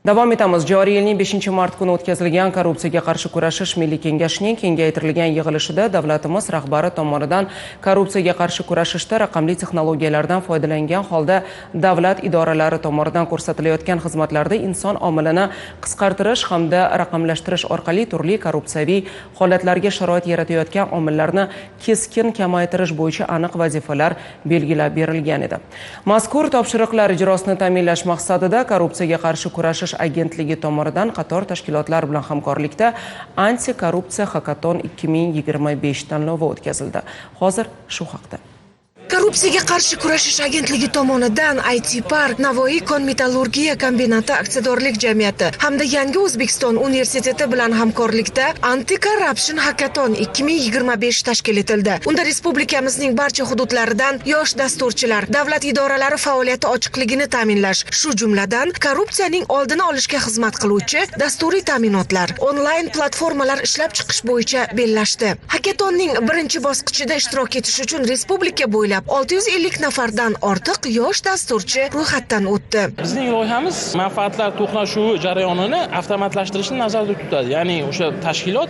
Davom etamiz. Joriy yilning 5-mart kuni o'tkazilgan korrupsiyaga qarshi kurashish Milliy kengashining kengaytirilgan yig'ilishida davlatimiz rahbari tomonidan korrupsiyaga qarshi kurashishda raqamli texnologiyalardan foydalangan holda davlat idoralari tomonidan ko'rsatilayotgan xizmatlarda inson omilini qisqartirish hamda raqamlashtirish orqali turli korrupsiyaviy holatlarga sharoit yaratayotgan omillarni keskin kamaytirish bo'yicha aniq vazifalar belgilab berilgan edi. Mazkur topshiriqlar ijrosini ta'minlash maqsadida korrupsiyaga qarshi kurashish agentligi tomonidan qator tashkilotlar bilan hamkorlikda anti-korrupsiya hakaton 2025 tanlovi o'tkazildi. Hozir shu haqda. Korrupsiyaga qarshi kurashish agentligi tomonidan IT Park, Navoiy kon-metallurgiya kombinati aksiyadorlik jamiyati hamda Yangi O'zbekiston universiteti bilan hamkorlikda Anti-Corruption Hackathon 2025 tashkil etildi. Unda respublikamizning barcha hududlaridan yosh dasturchilar, davlat idoralari faoliyati ochiqligini ta'minlash, shu jumladan korrupsiyaning oldini olishga xizmat qiluvchi dasturiy ta'minotlar, onlayn platformalar ishlab chiqish bo'yicha bellashdi. Hackathonning birinchi bosqichida ishtirok etish uchun respublika bo'ylab 650 nafardan ortiq yosh dasturchi ro'yxatdan o'tdi. Bizning loyihamiz manfaatlar to'qnashuvi jarayonini avtomatlashtirishni nazarda tutadi. Ya'ni o'sha tashkilot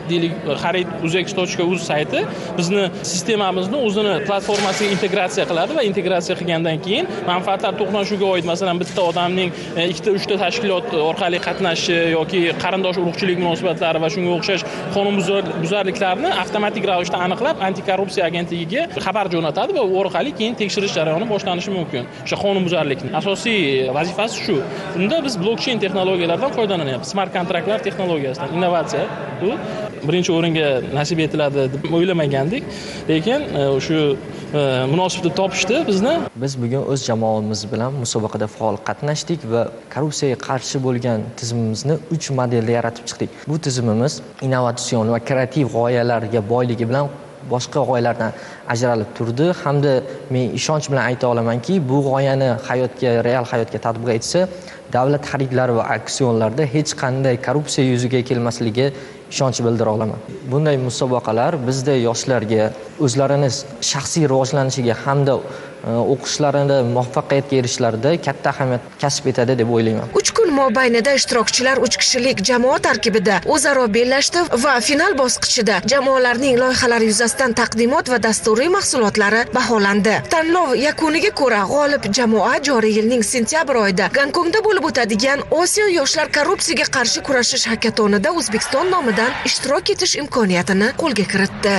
xarid.uz sayti bizni sistemamizni o'zini platformasiga integratsiya qiladi va integratsiya qilgandan keyin manfaatlar to'qnashuviga oid, masalan, bitta odamning 2-3 tashkilot orqali qatnashishi yoki qarindosh urug'chilik munosabatlari va shunga o'xshash qonunbuzarliklarni avtomatik ravishda aniqlab, antikorrupsiya agentligiga xabar jo'natadi va orqali keyin tekshirish jarayoni boshlanishi mumkin. O'sha qonunbuzarlikning asosiy vazifasi shu. Bunda biz blockchain texnologiyalardan foydalanyapmiz. Smart kontraktlar texnologiyasidan. Innovatsiya bu birinchi o'ringa nasib etiladi deb o'ylamagandik, lekin shu munosibni topishdi bizni. Biz bugun o'z jamoamiz bilan musobaqada faol qatnashdik va korrupsiyaga qarshi bo'lgan tizimimizni 3 modelda yaratib chiqdik. Bu tizimimiz innovatsion va kreativ g'oyalarga boyligi bilan boshqa g'oyalardan ajralib turdi hamda men ishonch bilan ayta olamanki, bu g'oyani real hayotga tatbiq etsa, davlat xaridlari va aksionlarda hech qanday korrupsiya yuzaga kelmasligi ishonch bildira olaman. Bunday musobaqalar bizda yoshlarga o'zlarini shaxsiy rivojlanishiga hamda o'qishlarini muvaffaqiyatga erishishlarida katta ahamiyat kasb etadi deb o'ylayman. 3 kun mobaynida ishtirokchilar 3 kishilik jamoa tarkibida o'zaro bellashdi va final bosqichida jamoalarning loyihalari yuzasidan taqdimot va dasturiy mahsulotlari baholandi. Tanlov yakuniga ko'ra g'olib jamoa joriy yilning sentyabr oyida Gonkongda bo'lib o'tadigan Osiyo yoshlar korrupsiyaga qarshi kurashish hakatonida O'zbekiston nomidan ishtirok etish imkoniyatini qo'lga kiritdi.